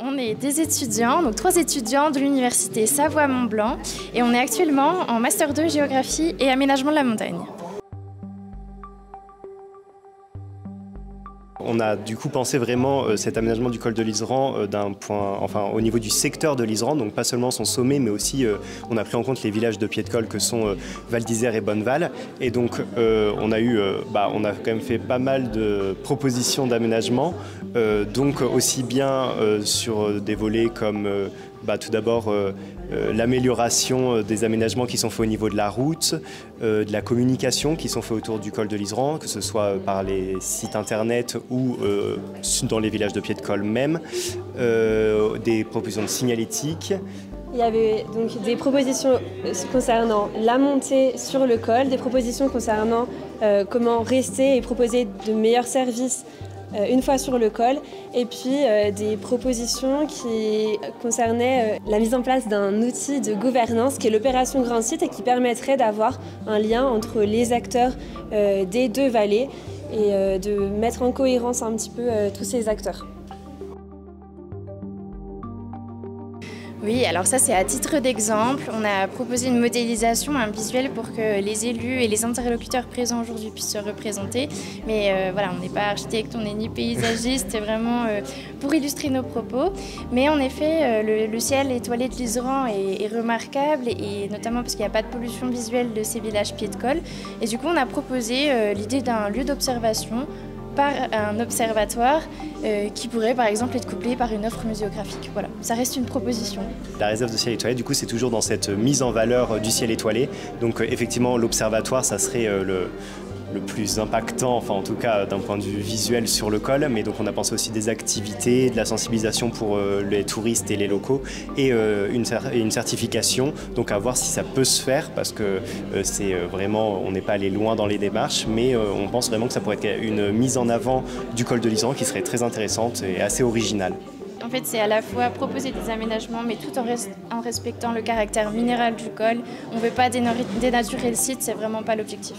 On est des étudiants, donc 3 étudiants de l'université Savoie-Mont-Blanc et on est actuellement en Master 2 Géographie et Aménagement de la montagne. On a du coup pensé vraiment cet aménagement du col de l'Iseran au niveau du secteur de l'Iseran, donc pas seulement son sommet, mais aussi on a pris en compte les villages de pied de col que sont Val d'Isère et Bonneval. Et donc on a quand même fait pas mal de propositions d'aménagement, donc aussi bien sur des volets comme tout d'abord l'amélioration des aménagements qui sont faits au niveau de la route, de la communication qui sont faits autour du col de l'Iseran, que ce soit par les sites internet ou dans les villages de pied de col même, des propositions de signalétique. Il y avait donc des propositions concernant la montée sur le col, des propositions concernant comment rester et proposer de meilleurs services une fois sur le col, et puis des propositions qui concernaient la mise en place d'un outil de gouvernance qui est l'opération Grand Site et qui permettrait d'avoir un lien entre les acteurs des 2 vallées et de mettre en cohérence un petit peu tous ces acteurs. Oui, alors ça c'est à titre d'exemple. On a proposé une modélisation, un visuel pour que les élus et les interlocuteurs présents aujourd'hui puissent se représenter. Mais voilà, on n'est pas architecte, on n'est ni paysagiste, c'est vraiment pour illustrer nos propos. Mais en effet, le ciel étoilé de l'Iseran est remarquable, et notamment parce qu'il n'y a pas de pollution visuelle de ces villages pied de col. Et du coup, on a proposé l'idée d'un lieu d'observation par un observatoire qui pourrait par exemple être couplé par une offre muséographique. Voilà, ça reste une proposition. La réserve de ciel étoilé, du coup, c'est toujours dans cette mise en valeur du ciel étoilé. Donc effectivement, l'observatoire, ça serait le plus impactant, enfin en tout cas d'un point de vue visuel sur le col, mais donc on a pensé aussi des activités, de la sensibilisation pour les touristes et les locaux, et une certification, donc à voir si ça peut se faire, parce que c'est vraiment, on n'est pas allé loin dans les démarches, mais on pense vraiment que ça pourrait être une mise en avant du col de l'Iseran qui serait très intéressante et assez originale. En fait, c'est à la fois proposer des aménagements, mais tout en respectant le caractère minéral du col. On ne veut pas dénaturer le site, c'est vraiment pas l'objectif.